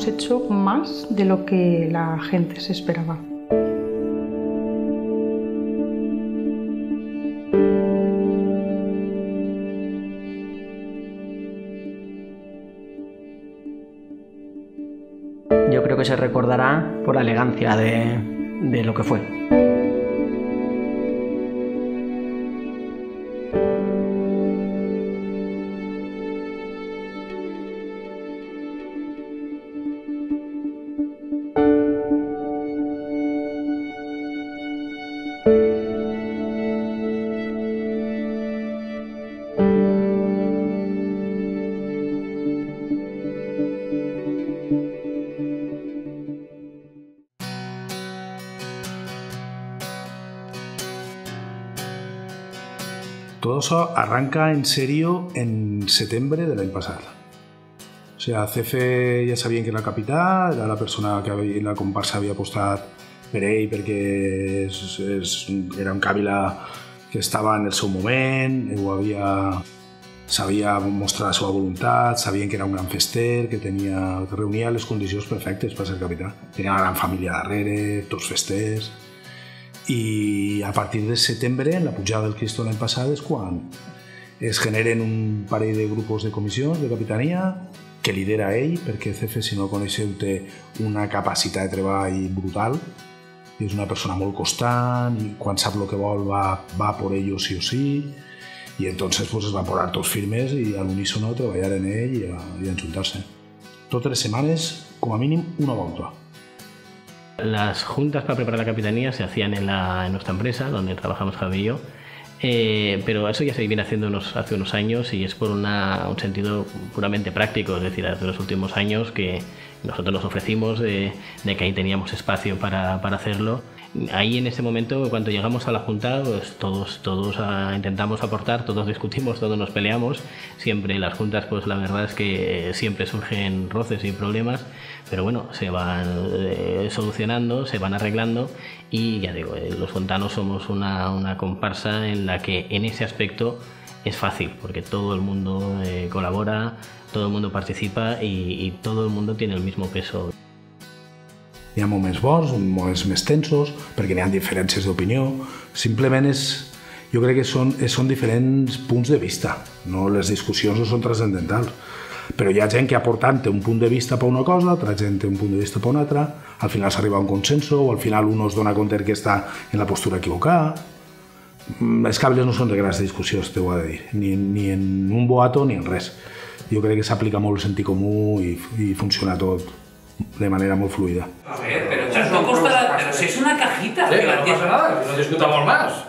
hemos hecho más de lo que la gente se esperaba. Yo creo que se recordará por la elegancia de lo que fue. Todo eso arranca en serio en septiembre del año pasado. O sea, Cefe ja sabien que era el capità, era la persona que en la comparsa havia apostat per ell perquè era un càvila que estava en el seu moment, sabia mostrar la seva voluntat, sabien que era un gran fester, que reunia les condicions perfectes per ser capità. Tenia una gran família darrere, tots festers. I a partir de setembre, en la pujada del Cristo l'any passat, és quan es generen un parell de grups de comissions de capitania que lidera ell, perquè Cefe, si no el coneixeu, té una capacitat de treball brutal. És una persona molt constant i quan sap el que vol va por ello sí o sí. I entonces pues, es van posar tots firmes i a l'unísono treballar en ell i enxuntar-se. Totes les setmanes, com a mínim, una volta. Las juntas para preparar la capitanía se hacían en nuestra empresa, donde trabajamos Javi y yo, pero eso ya se viene haciendo hace unos años y es por un sentido puramente práctico, es decir, hace los últimos años que nosotros nos ofrecimos de que ahí teníamos espacio para hacerlo. Ahí en ese momento, cuando llegamos a la junta, pues todos intentamos aportar, todos discutimos, todos nos peleamos. Siempre en las juntas, pues la verdad es que siempre surgen roces y problemas, pero bueno, se van solucionando, se van arreglando y ya digo, los fontanos somos una comparsa en la que en ese aspecto es fácil, porque todo el mundo colabora, todo el mundo participa y todo el mundo tiene el mismo peso. Hi ha moments bons, moments més tensos, perquè n'hi ha diferències d'opinió. Simplement jo crec que són diferents punts de vista. No, les discussions no són transcendentals. Però hi ha gent que aportant un punt de vista per una cosa, altra gent un punt de vista per una altra, al final s'arriba a un consenso, o al final un es dona compte que està en la postura equivocada. Els cables no són de grans discussions, t'ho he de dir, ni en un boato ni en res. Jo crec que s'aplica molt el sentit comú i funciona tot de manera muy fluida. A ver, pero si es una cajita. Sí, no pasa nada, no discutamos más.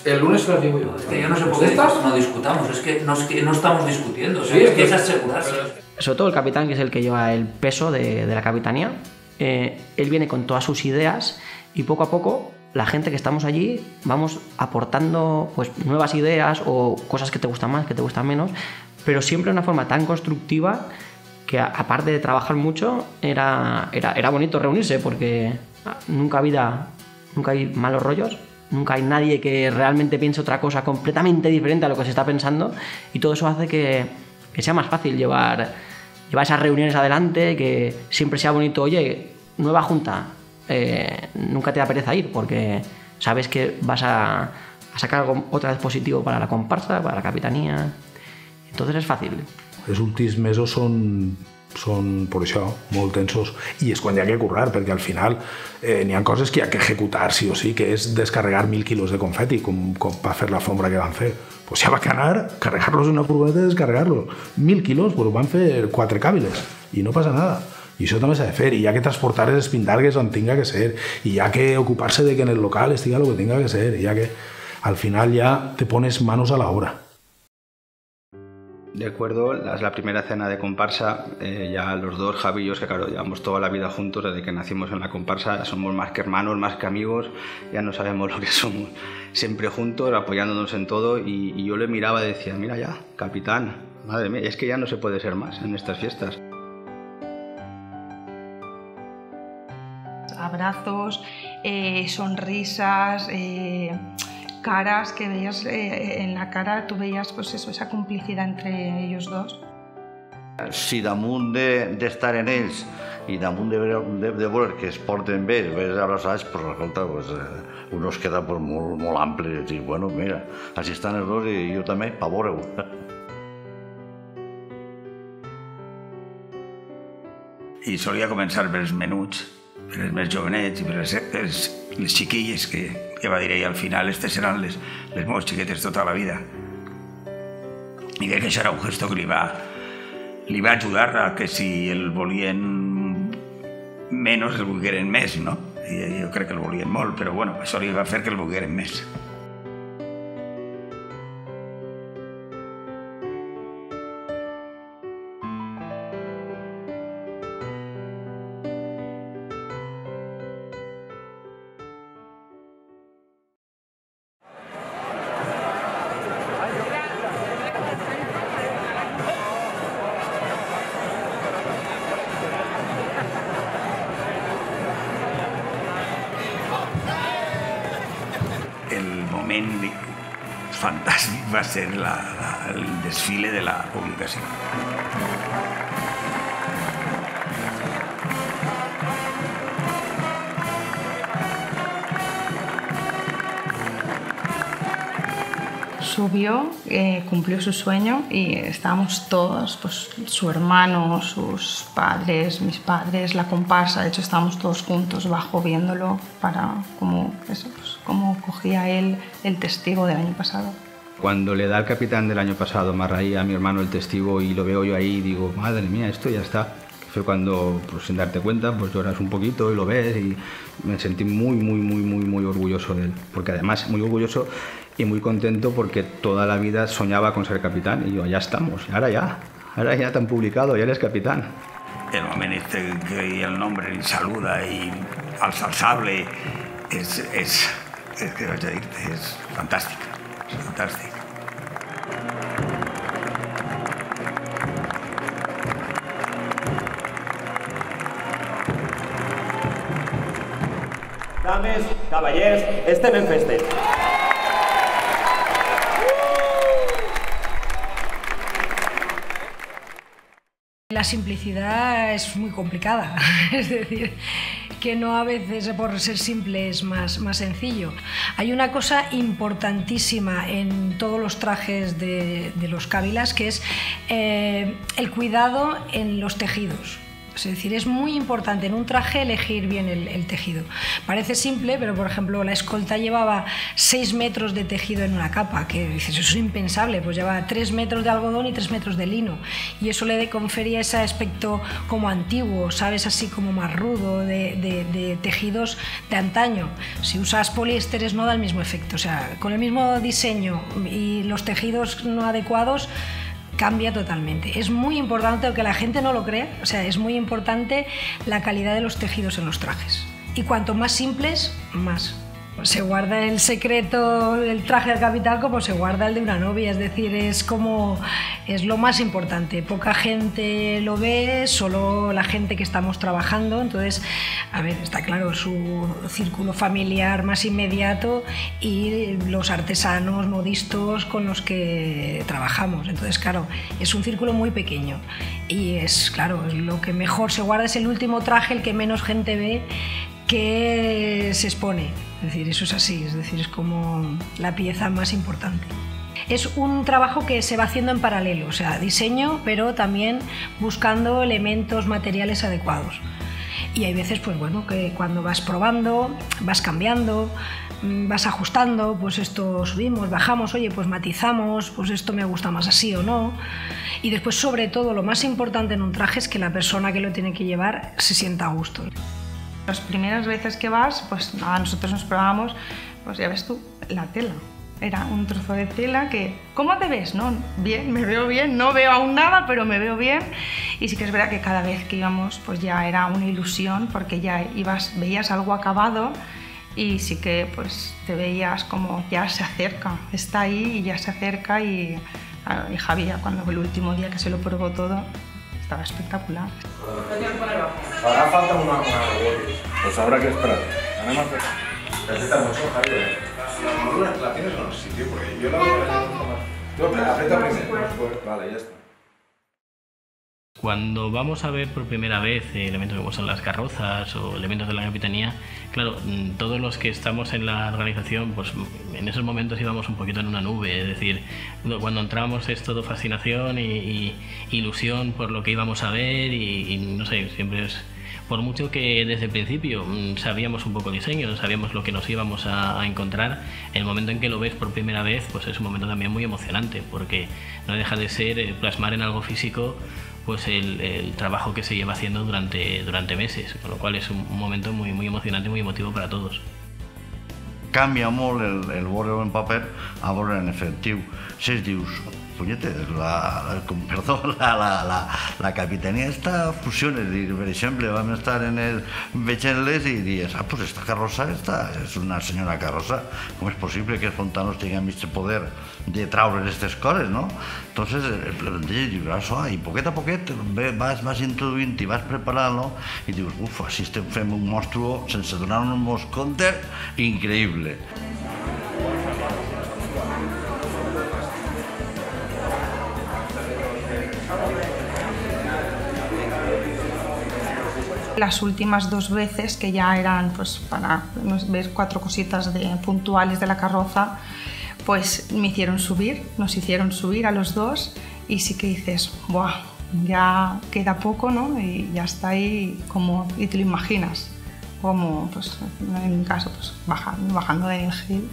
El lunes se lo digo yo. Es que yo no sé por qué no discutamos, es que no estamos discutiendo, sí, es que es asegurarse. Sobre todo el capitán, que es el que lleva el peso de la capitanía, él viene con todas sus ideas y poco a poco la gente que estamos allí vamos aportando pues, nuevas ideas o cosas que te gustan más, que te gustan menos, pero siempre de una forma tan constructiva que aparte de trabajar mucho, era bonito reunirse porque nunca hay malos rollos, nunca hay nadie que realmente piense otra cosa completamente diferente a lo que se está pensando y todo eso hace que sea más fácil llevar esas reuniones adelante, que siempre sea bonito, oye, nueva junta, nunca te da pereza ir porque sabes que vas a sacar algo otra vez positivo para la comparsa, para la capitanía, entonces es fácil. Els últims mesos són per això, molt tensos, i és quan hi ha que currar, perquè al final n'hi ha coses que hi ha que executar sí o sí, que és descarregar 1.000 quilos de confeti, com per fer la alfombra que van fer. Pues ja va anar, carregar-los en una furgoneta i descarregar-los. 1.000 quilos, pues van fer 4 càbiles, i no passa nada. I això també s'ha de fer, i hi ha que transportar les espindargues on tinga que ser, i hi ha que ocupar-se de que en el local estiga el que tinga que ser, i hi ha que al final ja te pones manos a la obra. Recuerdo la primera cena de comparsa, ya los dos, Javi y yo, que claro, llevamos toda la vida juntos desde que nacimos en la comparsa, somos más que hermanos, más que amigos, ya no sabemos lo que somos, siempre juntos, apoyándonos en todo, y yo le miraba y decía, mira ya, capitán, madre mía, es que ya no se puede ser más en estas fiestas. Abrazos, sonrisas, caras que veías en la cara, tú veías pues eso, esa complicidad entre ellos dos. Si damunt d'estar en ells i damunt de veure que es porten bé, ves abraçats, pues, escolta, pues, uno es queda pues, molt ampli, i dir, bueno, mira, així estan els dos i jo també, pa veure-ho. I solia començar per els menuts, per els més jovenets i per les xiquilles, que va dir ell, al final aquestes seran les meves xiquetes tota la vida. I crec que això era un gesto que li va ajudar a que si el volien menys, el volgueren més, no? I jo crec que el volien molt, però bueno, això li va fer que el volgueren més. El moment fantàstic va ser el desfile de la publicació. Subió, cumplió su sueño y estábamos todos, pues su hermano, sus padres, mis padres, la comparsa, de hecho estábamos todos juntos bajo viéndolo para cómo cogía él el testigo del año pasado. Cuando le da al capitán del año pasado Marraí a mi hermano el testigo y lo veo yo ahí y digo, madre mía, esto ya está. Fue cuando, pues, sin darte cuenta, pues lloras un poquito y lo ves y me sentí muy orgulloso de él. Porque además muy orgulloso y muy contento porque toda la vida soñaba con ser capitán y yo, ya estamos, ahora ya te han publicado, ya eres capitán. El moment este que el nombre y saluda y alza el sable es que vaig a dir-te, és fantàstic, és fantàstic. Dames, caballers, estem en festa. La simplicidad es muy complicada, es decir, que no a veces por ser simple es más sencillo. Hay una cosa importantísima en todos los trajes de los cávilas, que es el cuidado en los tejidos. Es decir, es muy importante en un traje elegir bien el tejido. Parece simple, pero por ejemplo la escolta llevaba 6 metros de tejido en una capa, que dices, eso es impensable, pues llevaba 3 metros de algodón y 3 metros de lino. Y eso le confería ese aspecto como antiguo, ¿sabes? Así como más rudo, de tejidos de antaño. Si usas poliésteres no da el mismo efecto, o sea, con el mismo diseño y los tejidos no adecuados, cambia totalmente. Es muy importante, aunque la gente no lo crea, o sea, es muy importante la calidad de los tejidos en los trajes. Y cuanto más simples, más. Se guarda el secreto del traje del capitán como se guarda el de una novia, es decir, es lo más importante. Poca gente lo ve, solo la gente que estamos trabajando. Entonces, a ver, está claro, su círculo familiar más inmediato y los artesanos, modistos con los que trabajamos. Entonces, claro, es un círculo muy pequeño y es, claro, lo que mejor se guarda es el último traje, el que menos gente ve, que se expone. Es decir, eso es así, es decir, es como la pieza más importante. Es un trabajo que se va haciendo en paralelo, o sea, diseño, pero también buscando elementos materiales adecuados. Y hay veces, pues bueno, que cuando vas probando, vas cambiando, vas ajustando, pues esto subimos, bajamos, oye, pues matizamos, pues esto me gusta más así o no. Y después, sobre todo, lo más importante en un traje es que la persona que lo tiene que llevar se sienta a gusto. Las primeras veces que vas, pues nada, nosotros nos probábamos, pues ya ves tú, la tela. Era un trozo de tela que, ¿cómo te ves? No, bien, me veo bien, no veo aún nada, pero me veo bien. Y sí que es verdad que cada vez que íbamos, pues ya era una ilusión, porque ya veías algo acabado y sí que pues te veías como ya se acerca, está ahí y ya se acerca y Javi ya cuando el último día que se lo probó todo, estaba espectacular. Ahora falta una pues habrá que esperar. Además, necesita mucho, Javi. La tienes en un sitio, porque yo la veo en el otro más. Tú aprieta primero. Vale, ya está. Cuando vamos a ver por primera vez elementos como son las carrozas o elementos de la capitanía, claro, todos los que estamos en la organización, pues en esos momentos íbamos un poquito en una nube, es decir, cuando entramos es todo fascinación y ilusión por lo que íbamos a ver y no sé, siempre es... Por mucho que desde el principio sabíamos un poco el diseño, sabíamos lo que nos íbamos a encontrar, el momento en que lo ves por primera vez, pues es un momento también muy emocionante, porque no deja de ser plasmar en algo físico pues el trabajo que se lleva haciendo durante meses, con lo cual es un momento muy emocionante, muy emotivo para todos. Canvia molt el veure en paper a veure en efectiu. Si es dius, punyetes, la capitania esta fusiona, per exemple, vam estar veient-les i dius, pues esta carroza és una senyora carroza, com és possible que els fontanos tinguin aquest poder de traure aquestes coses, no? Entonces, el plantell dius, això, i poquet a poquet vas introduint i vas preparant-lo i dius, uf, així fem un monstruo sense donar-nos compte, increïble. Las últimas 2 veces, que ya eran pues para ver 4 cositas puntuales de la carroza, pues me hicieron subir, nos hicieron subir a los 2 y sí que dices, ¡buah! Ya queda poco, ¿no? Y ya está ahí como, y te lo imaginas, como pues en mi caso, pues bajando del hill.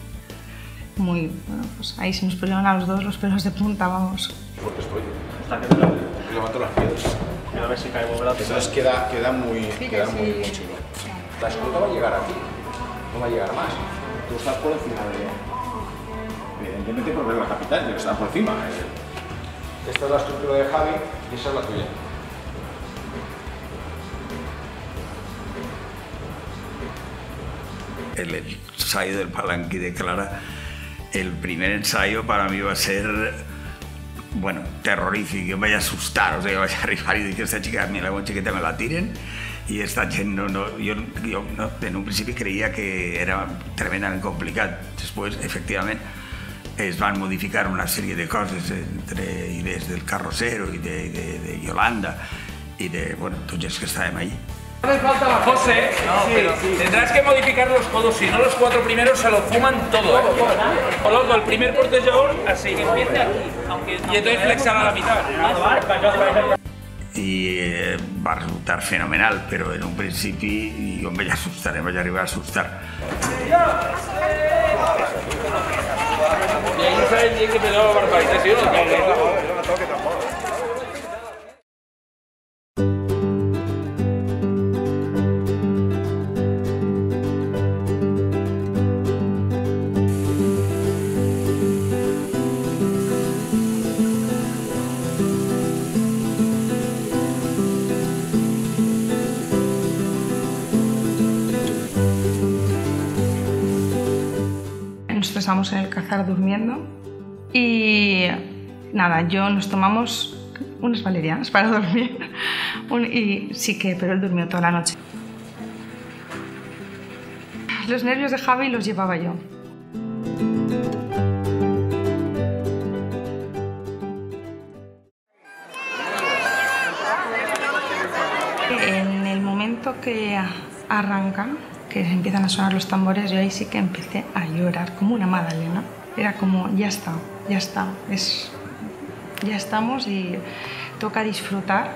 Muy, bueno, pues ahí se nos pusieron a los 2 los pelos de punta, vamos. Porque estoy. Levanto las piedras. A ver si cae muy grande. Entonces queda muy chulo. La escolta va a llegar aquí, no va a llegar más. Tú estás por encima evidentemente por ver la capital, pero estás por encima. Esta es la estructura de Javi y esa es la tuya. El ensayo del Palanqui de Clara, el primer ensayo para mí va a ser, bueno, terrorífico, yo me vaya a asustar, o sea, yo vaya a arribar y decir, esta chica, a mí la chiqueta me la tiren, y esta gent yo en un principio creía que era tremendamente complicado. Después, efectivamente, es van modificar una serie de cosas entre ideas del carrocero y de Yolanda y de, bueno, tots els que estàvem allí. José, tendrás que modificar los codos, si no los 4 primeros se los fuman todo. Coloco el primer porteador así, que empiece aquí, y entonces flexar a la mitad. Y va a resultar fenomenal, pero en un principio yo me voy a asustar, me voy a arribar a asustar. Y ahí no sabes bien que me da la barbarización. Estábamos en el Cazar durmiendo y nada, nos tomamos unas valerianas para dormir y sí que, pero él durmió toda la noche. Los nervios de Javi los llevaba yo. En el momento que arranca, que empiezan a sonar los tambores, yo ahí sí que empecé a llorar, como una magdalena. Era como, ya está, ya estamos y toca disfrutar.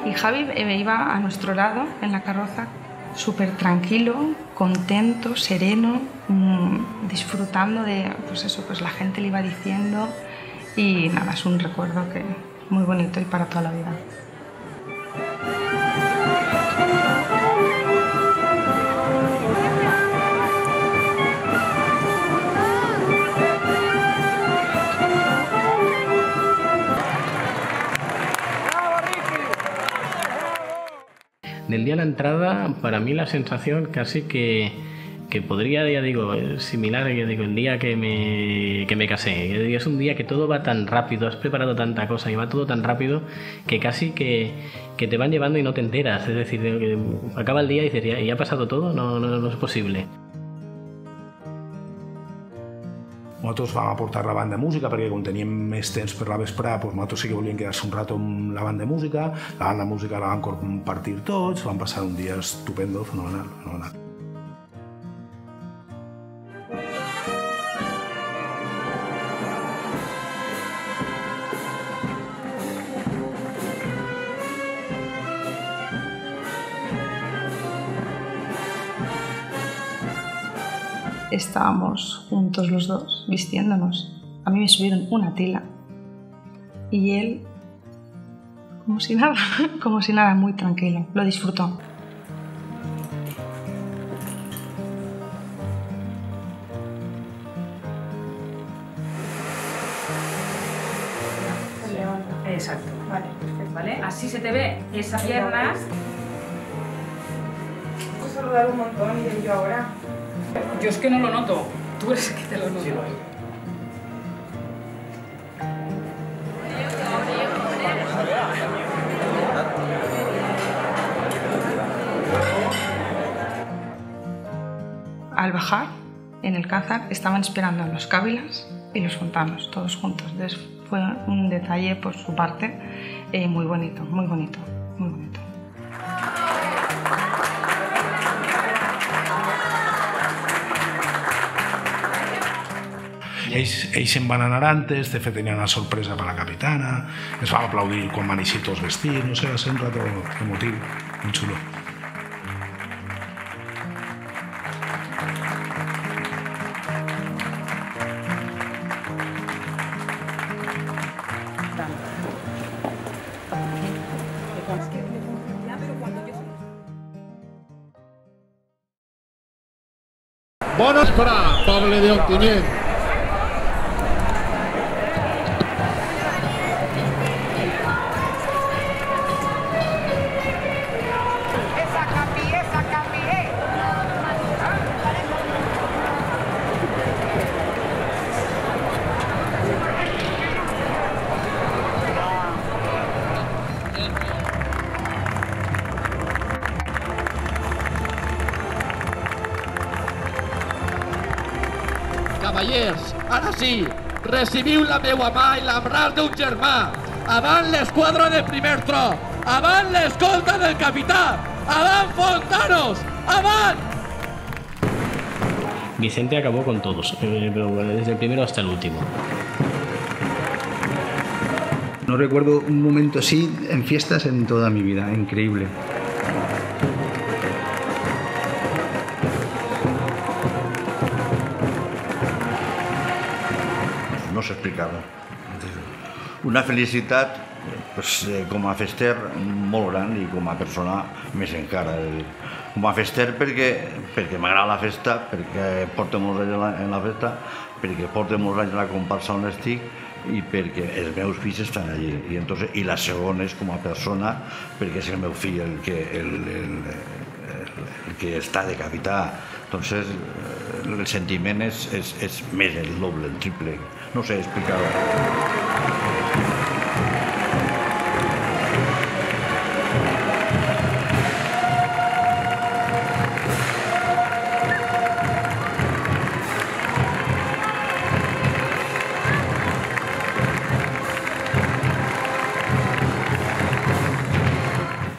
Y Javi iba a nuestro lado en la carroza, súper tranquilo, contento, sereno, disfrutando de, pues eso, pues la gente le iba diciendo y nada, es un recuerdo que muy bonito y para toda la vida. Del día de la entrada, para mí la sensación casi que que podría, ya digo, similar, ya digo, el día que me casé. Es un día que todo va tan rápido, has preparado tanta cosa y va todo tan rápido que casi que te van llevando y no te enteras. Es decir, que acaba el día y dices, ¿ya ha pasado todo? No es posible. Nosaltres vam aportar la banda de música perquè quan teníem més temps per la vesprada nosaltres sí que volíem quedar-se un rato amb la banda de música. La banda de música la vam compartir tots, vam passar un dia estupendo, fenomenal. Estábamos juntos los dos, vistiéndonos. A mí me subieron una tela y él, como si nada, muy tranquilo, lo disfrutó. Exacto. Vale, perfecto. ¿Vale? Así se te ve esas piernas. Puedo saludar un montón y yo ahora. Yo es que no lo noto. Tú eres el que te lo notas. Sí, Al bajar, en el Cázar, estaban esperando los Cávilas y los Fontanos, todos juntos. Entonces fue un detalle por su parte muy bonito, muy bonito, muy bonito. Ells se'n van anar antes, de fet tenien una sorpresa per la capitana, ens vam aplaudir quan van eixir tots vestits, no sé, va ser un rato emotiu, molt xulo. Bona vesprada, poble d'Ontinyent. Cavallers, ara sí, recibiu la meua mà i l'ambràs d'un germà. Avant l'esquadra de primer tro, avant l'escolta del capità, avant Fontanos, avant! Vicente acabó con todos, pero desde el primero hasta el último. No recuerdo un momento así en fiestas en toda mi vida, increíble. No s'explicava. Una felicitat pues, com a fester molt gran i com a persona més encara. Com a fester perquè m'agrada la festa, perquè porto molts anys en la festa, perquè porto molts anys en la comparsa on estic i perquè els meus fills estan allí. I la segona és com a persona perquè és el meu fill el que està de capità. Entonces, el sentiment és més el doble, el triple. No sé explicar-ho.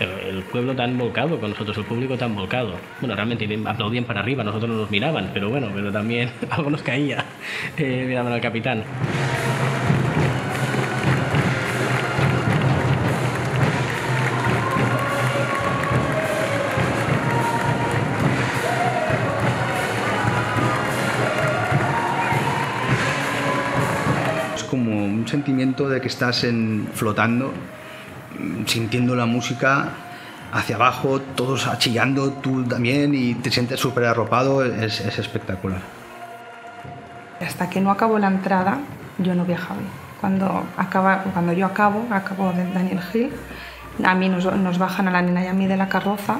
El pueblo tan volcado con nosotros, el público tan volcado. Bueno, realmente aplaudían para arriba, nosotros no nos miraban, pero bueno, pero también algo nos caía mirando al capitán. Es como un sentimiento de que estás flotando, sintiendo la música hacia abajo, todos achillando, tú también, y te sientes súper arropado, es espectacular. Hasta que no acabó la entrada, yo no viajaba. Cuando yo acabo de Daniel Gil, a mí nos bajan a la nena y a mí de la carroza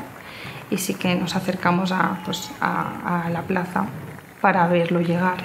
y sí que nos acercamos a la plaza para verlo llegar.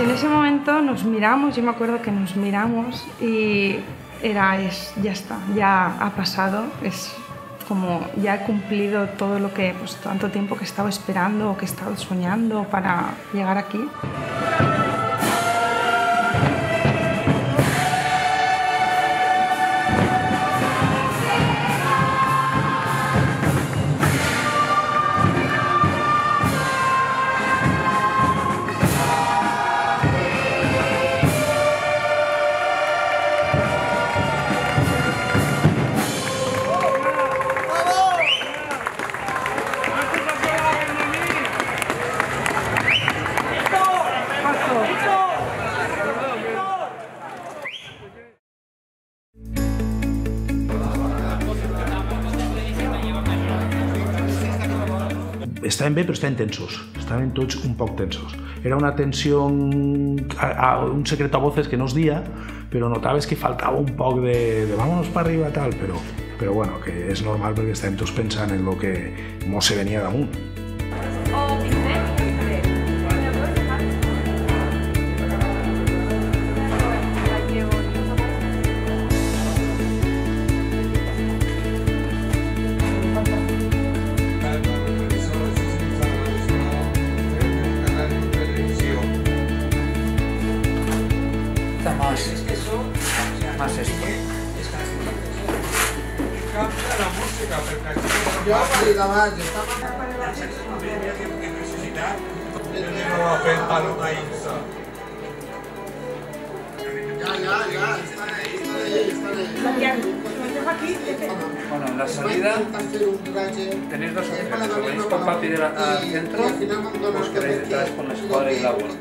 En ese momento nos miramos, yo me acuerdo que nos miramos y ya está, ya ha pasado, es como ya he cumplido todo lo que, pues tanto tiempo que he estado esperando o que he estado soñando para llegar aquí. Estaven bé, però estaven tensos. Estaven tots un poc tensos. Era una tensió, un secreto a voces que no es dia, però notaves que faltava un poc de vámonos para arriba, tal, però bueno, que és normal perquè estàvem tots pensant en el que mos se venia damunt. Más esto. Bueno, en la salida tenéis dos opciones, o venís con papi al centro o os quedáis detrás con la escuadra y la bola.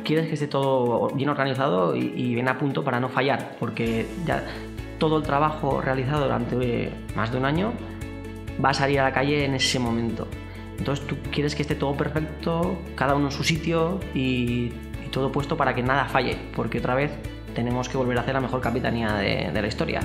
Quieres que esté todo bien organizado y bien a punto para no fallar, porque ya todo el trabajo realizado durante más de un año va a salir a la calle en ese momento. Entonces tú quieres que esté todo perfecto, cada uno en su sitio y todo puesto para que nada falle, porque otra vez tenemos que volver a hacer la mejor capitanía de la historia.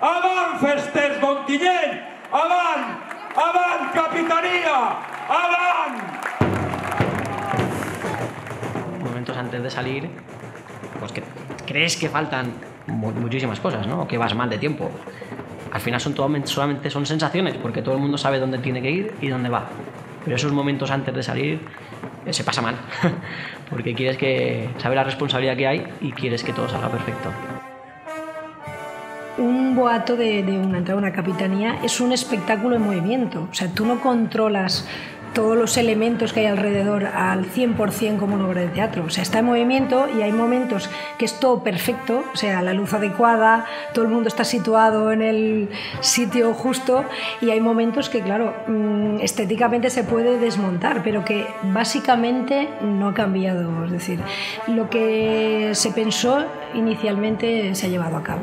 Avant festers d'Ontinyent! Avant! Avant, capitania! Avant! Momentos antes de salir, pues que crees que faltan muchísimas cosas, ¿no? O que vas mal de tiempo. Al final solamente son sensaciones, porque todo el mundo sabe dónde tiene que ir y dónde va. Pero esos momentos antes de salir se pasa mal, porque sabes la responsabilidad que hay y quieres que todo salga perfecto. Un boato de una entrada a una capitanía es un espectáculo en movimiento. O sea, tú no controlas todos los elementos que hay alrededor al 100% como una obra de teatro. O sea, está en movimiento y hay momentos que es todo perfecto, o sea, la luz adecuada, todo el mundo está situado en el sitio justo, y hay momentos que, claro, estéticamente se puede desmontar, pero que básicamente no ha cambiado. Es decir, lo que se pensó inicialmente se ha llevado a cabo.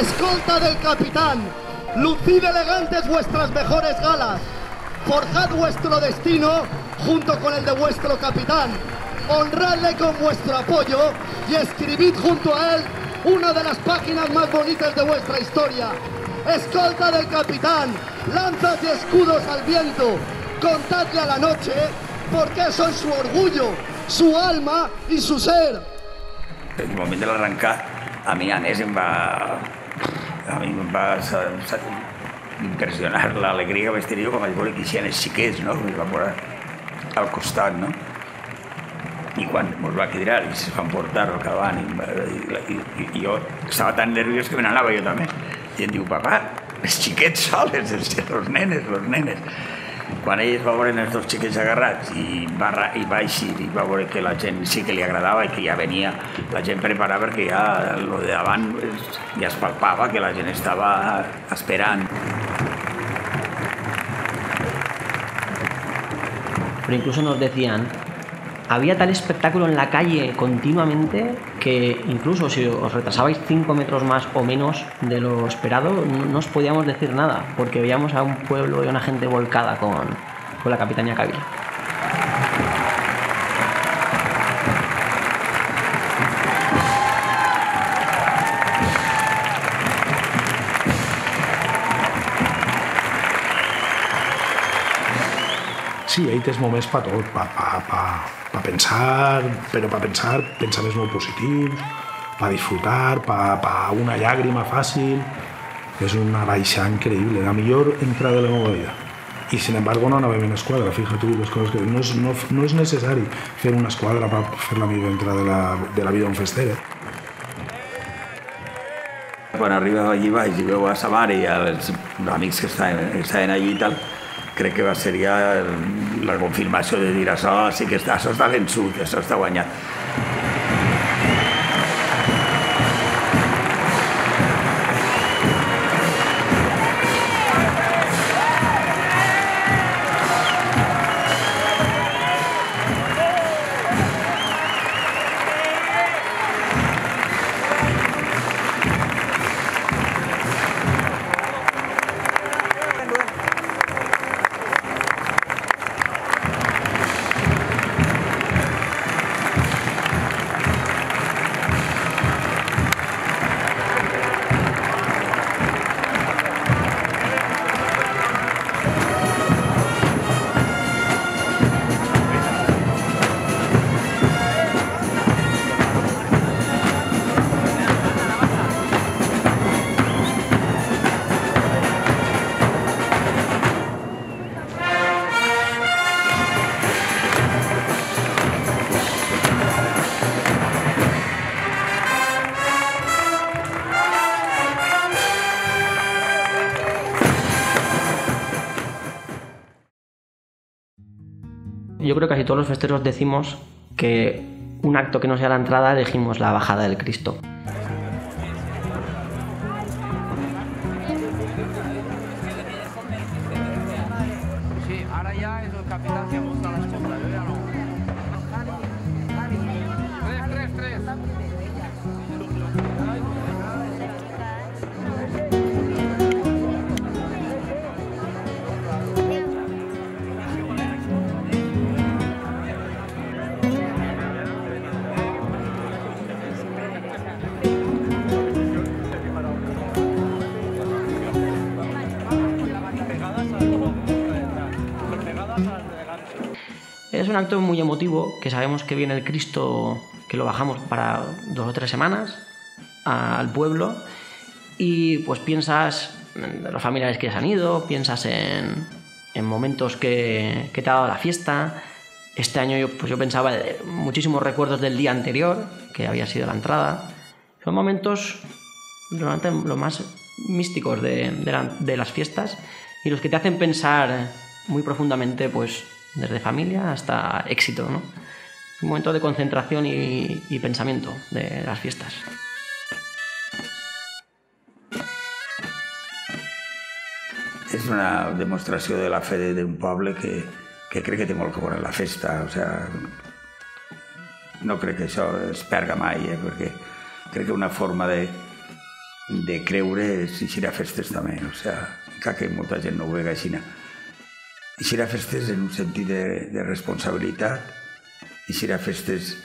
Escolta del capitán, lucid elegantes vuestras mejores galas. Forjad vuestro destino junto con el de vuestro capitán. Honradle con vuestro apoyo y escribid junto a él una de las páginas más bonitas de vuestra historia. Escolta del capitán, lanzas y escudos al viento. Contadle a la noche porque sois su orgullo, su alma y su ser. En el moment de l'arrencar, a mi Anés em va impressionar l'alegria que vaig tenir quan vaig veure que hi havia els xiquets, no? Que es van veure al costat, no? I quan ens va cridar i se van portar al cabana i jo estava tan nerviós que me n'anava jo també. I em diu, papà, els xiquets sols, els nenes. Quan ell es va veure els dos xiquets agarrats i va eixir i va veure que la gent sí que li agradava i que ja venia la gent preparada perquè ja el de davant ja es palpava que la gent estava esperant. Pero incluso nos decían, había tal espectáculo en la calle continuamente que incluso si os retrasabais 5 metros más o menos de lo esperado, no os podíamos decir nada, porque veíamos a un pueblo y a una gente volcada con la Capitanía Kabyle. Sí, ahí tens moments per tot, per pensar, però per pensar pensaments molt positius, per disfrutar, per una llàgrima fàcil. És una baixa increïble, la millor entrada de la meva vida. Y sin embargo no anàvem en esquadra, fíjate les coses que... No és necessari fer una esquadra per fer la millor entrada de la vida d'un fester. Quan arriba allí baix i veu a sa mare i als amics que estaven allí i tal, crec que seria la confirmació de dir això sí que això està vençut, això està guanyat. Yo creo que casi todos los festeros decimos que un acto que no sea la entrada elegimos la bajada del Cristo. Sí, ahora ya es el capitán que monta las cosas, yo ya no. 3-3-3. Es un acto muy emotivo, que sabemos que viene el Cristo, que lo bajamos para 2 o 3 semanas al pueblo, y pues piensas en los familiares que ya se han ido, piensas en momentos que te ha dado la fiesta. Este año yo pensaba en muchísimos recuerdos del día anterior, que había sido la entrada. Son momentos normalmente los más místicos de las fiestas y los que te hacen pensar muy profundamente, pues desde familia hasta éxito, ¿no? Un momento de concentración y pensamiento de las fiestas. És una demostració de la fe d'un poble que crec que té molt que veure la festa. O sea, no crec que això es perga mai, perquè crec que una forma de de creure si serà festes també, o sigui, que molta gent no ho vega així. I serà festes en un sentit de responsabilitat, i serà festes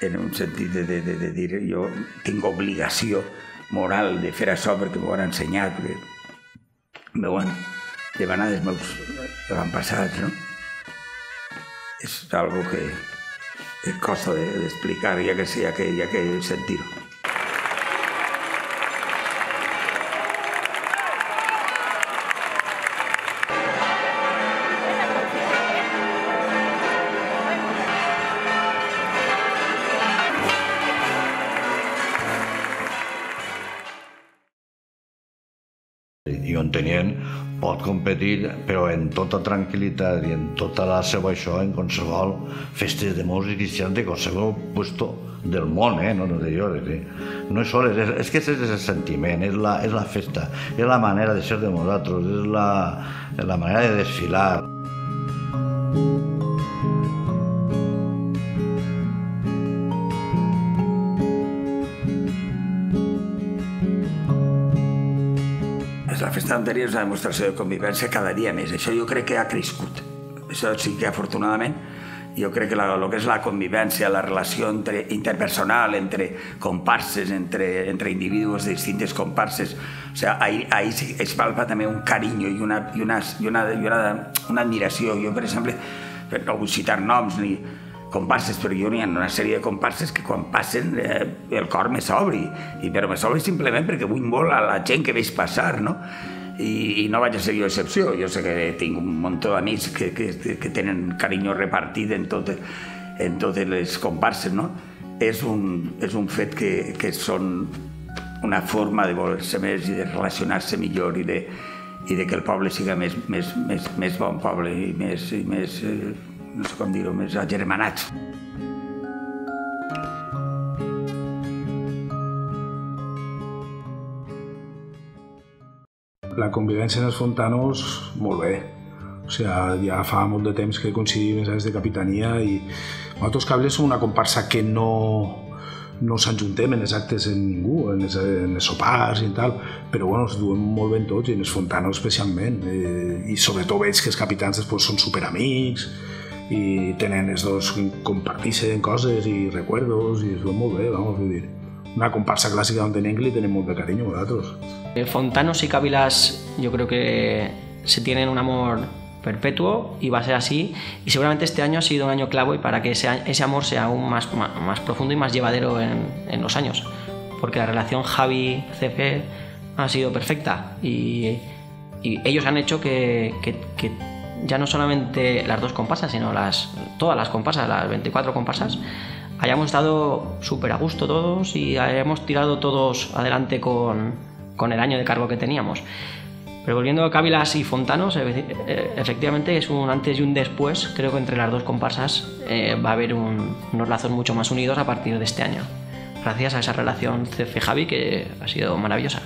en un sentit de dir jo tinc obligació moral de fer això perquè m'ho han ensenyat, perquè veuen devanar els meus avantpassats, no? És algo que costa d'explicar, ja que sentir-ho. I un tenient pot competir, però en tota tranquil·litat i en tota la seva això, en qualsevol festes de molts cristians de qualsevol puesto del món, no de jo. No és soles, és que és el sentiment, és la festa, és la manera de ser de nosaltres, és la manera de desfilar. La festa anterior és una demostració de convivència cada dia més. Això jo crec que ha crescut. Això sí que afortunadament jo crec que el que és la convivència, la relació interpersonal entre comparses, entre individus de distintes comparses, o sigui, ahí es palpa també un carinyo i una admiració. Jo, per exemple, no vull citar noms ni comparses, però jo n'hi ha una sèrie de comparses que quan passen el cor me s'obri, però me s'obri simplement perquè vull molt a la gent que veig passar, no? I no vaig a ser jo excepció. Jo sé que tinc un munt d'amics que tenen carinyo repartit en totes les comparses, no? És un fet que són una forma de voler-se més i de relacionar-se millor i de que el poble siga més bon poble i més no sé com dir-ho, més agermanats. La convivència en els fontanos, molt bé. O sigui, ja fa molt de temps que coincidim en les de capitania i nosaltres cables som una comparsa que no s'enjuntem en els actes amb ningú, en els sopars i tal, però bueno, ens duem molt ben tots i en els fontanos especialment. I sobretot veig que els capitans després són superamics i tenen els dos, comparteixen coses i recuerdos i es veuen molt bé, vamos, vull dir. Una comparsa clàssica on tenim que li tenem molt de carinyo a vosaltres. Fontanos y Cávilas yo creo que se tienen un amor perpetuo y va a ser así, y seguramente este año ha sido un año clave para que ese amor sea aún más profundo y más llevadero en los años, porque la relación Javi-CF ha sido perfecta y ellos han hecho que ya no solamente las dos comparsas, sino todas las comparsas, las 24 comparsas, hayamos estado súper a gusto todos y hayamos tirado todos adelante con el año de cargo que teníamos. Pero volviendo a Cávilas y Fontanos, efectivamente es un antes y un después. Creo que entre las dos comparsas va a haber unos lazos mucho más unidos a partir de este año, gracias a esa relación CF-Javi que ha sido maravillosa.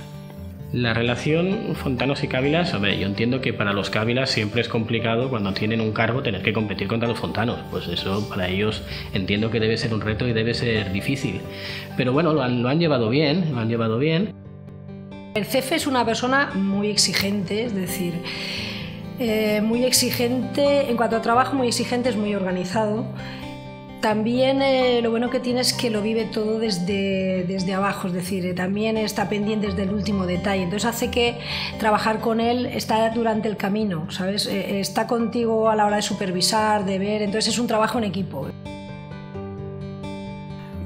La relación Fontanos y Cávilas, hombre, yo entiendo que para los Cávilas siempre es complicado cuando tienen un cargo tener que competir contra los Fontanos, pues eso para ellos entiendo que debe ser un reto y debe ser difícil, pero bueno, lo han llevado bien, El CF es una persona muy exigente, es decir, muy exigente en cuanto a trabajo, muy exigente, es muy organizado. También lo bueno que tiene es que lo vive todo desde abajo, es decir, también está pendiente desde el último detalle, entonces hace que trabajar con él está durante el camino, ¿sabes? Está contigo a la hora de supervisar, de ver, entonces es un trabajo en equipo.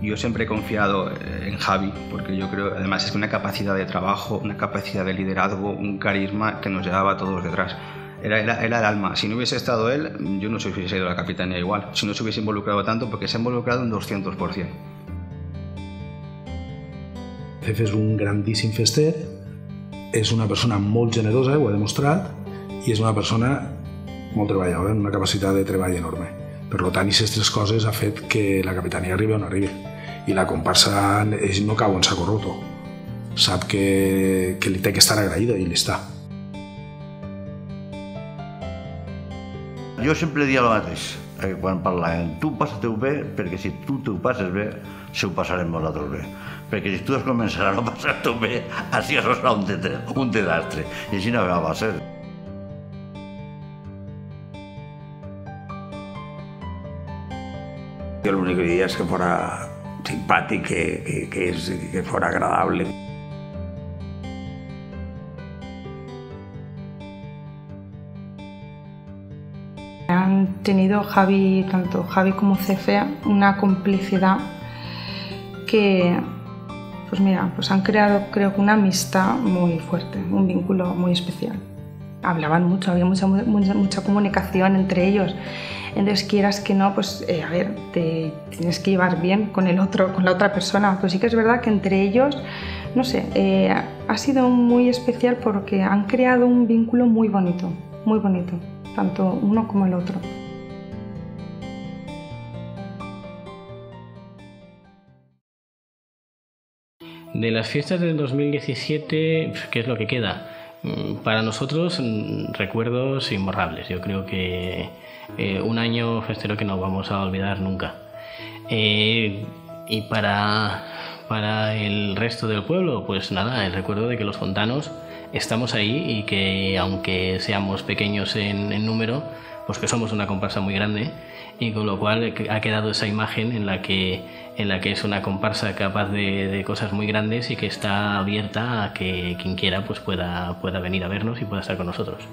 Yo siempre he confiado en Javi, porque yo creo, además es una capacidad de trabajo, una capacidad de liderazgo, un carisma que nos llevaba a todos detrás. Era el alma. Si no hubiese estado él, yo no se hubiese ido a la capitanía igual. Si no se hubiese involucrado tanto, porque se ha involucrado un 200%. Jefe és un grandíssim fester, és una persona molt generosa, ho ha demostrat, i és una persona molt treballadora, amb una capacitat de treball enorme. Per tant, aquestes tres coses ha fet que la capitania arribi on arribi. I la comparsa no cau en saco roto. Sap que li té que estar agraïda i l'està. Jo sempre dia el mateix. quan parlàvem, tu passa-te-ho bé, perquè si tu t'ho passes bé, se ho passarem nosaltres bé. Perquè si tu has començat a no passar-t'ho bé, així això serà un desastre. I així no va ser. Yo lo único que diría es que fuera simpático, que fuera agradable. Han tenido tanto Javi como Cefea, una complicidad que, pues mira, pues han creado, creo que una amistad muy fuerte, un vínculo muy especial. Hablaban mucho, había mucha comunicación entre ellos. Entonces, quieras que no, pues a ver, te tienes que llevar bien con el otro, con la otra persona. Pero sí que es verdad que entre ellos, no sé, ha sido muy especial porque han creado un vínculo muy bonito, tanto uno como el otro. De las fiestas del 2017, ¿qué es lo que queda? Para nosotros, recuerdos imborrables. Yo creo que un año festero que no vamos a olvidar nunca. Y para el resto del pueblo, pues nada, el recuerdo de que los fontanos estamos ahí y que aunque seamos pequeños en número, pues que somos una comparsa muy grande, y con lo cual ha quedado esa imagen en la que es una comparsa capaz de cosas muy grandes y que está abierta a que quien quiera pues pueda venir a vernos y pueda estar con nosotros.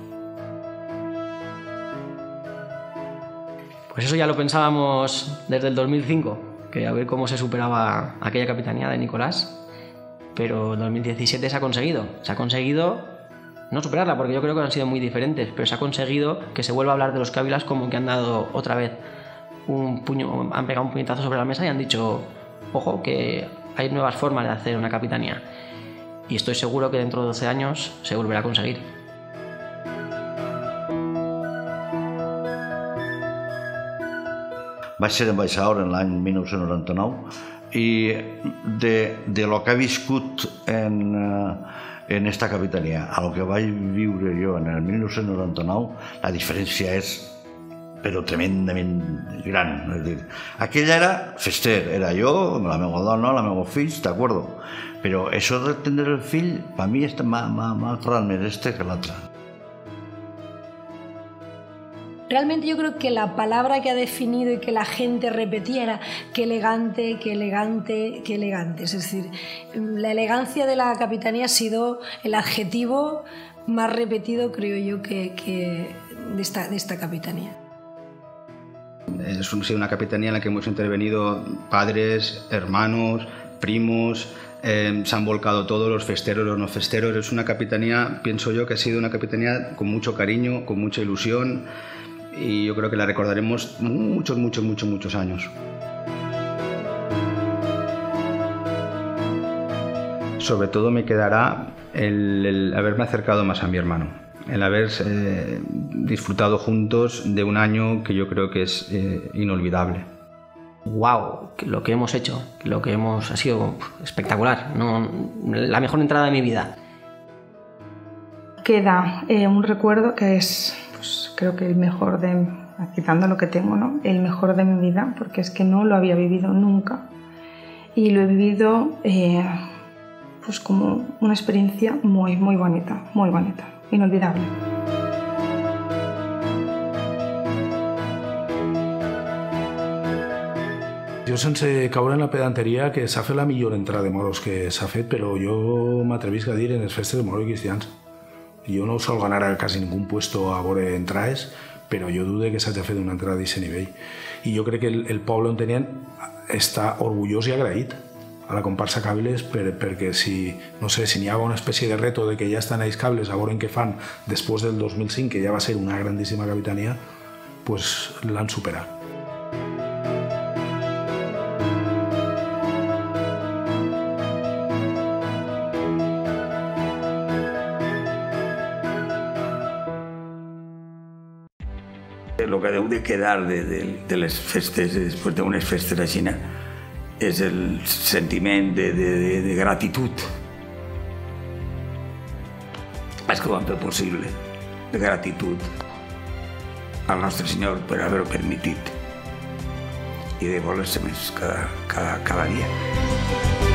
Pues eso ya lo pensábamos desde el 2005, que a ver cómo se superaba aquella capitanía de Nicolás, pero en 2017 se ha conseguido no superarla, porque yo creo que han sido muy diferentes, pero se ha conseguido que se vuelva a hablar de los Cávilas como que han dado otra vez han pegado un puñetazo sobre la mesa y han dicho, ojo, que hay nuevas formas de hacer una capitanía. Y estoy seguro que dentro de 12 años se volverá a conseguir. Vaig ser ambaixador en l'any 1999 i de lo que he viscut en esta capitania a lo que vaig viure jo en el 1999, la diferència és però tremendament gran. És dir, aquella era fester, era jo, la meva dona, la meva fills, d'acord? Però això de tindre el fill, per mi m'ha agradat més este que l'altre. Realmente yo creo que la palabra que ha definido y que la gente repetía era qué elegante, qué elegante, qué elegante. Es decir, la elegancia de la capitanía ha sido el adjetivo más repetido, creo yo, que de esta capitanía. Es una capitanía en la que hemos intervenido padres, hermanos, primos, se han volcado todos los festeros, los no festeros. Es una capitanía, pienso yo, que ha sido una capitanía con mucho cariño, con mucha ilusión, y yo creo que la recordaremos muchos años. Sobre todo me quedará el haberme acercado más a mi hermano. El haber disfrutado juntos de un año que yo creo que es inolvidable. ¡Wow! Lo que hemos hecho, ha sido espectacular, la mejor entrada de mi vida. Queda un recuerdo que es, pues, creo que el mejor quitando lo que tengo, ¿no? El mejor de mi vida, porque es que no lo había vivido nunca y lo he vivido pues como una experiencia muy bonita, inolvidable. Jo, sense caure en la pedanteria, que s'ha fet la millor entrada de moros que s'ha fet, però jo m'atrevisc a dir en les festes de moros i cristians. Jo no sol ganar a quasi ningú puesto a veure entrades, però jo dudo que s'hagi fet una entrada d'aquest nivell. I jo crec que el poble on tenien està orgullós i agraït a la comparsa Cables perquè si n'hi ha una espècie de reto de que ja estan ells Cables a veure què fan després del 2005, que ja va ser una grandíssima capitania, pues l'han superat. Lo que deu de quedar de les festes, després d'unes festes així, és el sentiment de gratitud. És que ho han fet possible, de gratitud al nostre Senyor per haver-ho permitit. i de voler ser més cada dia.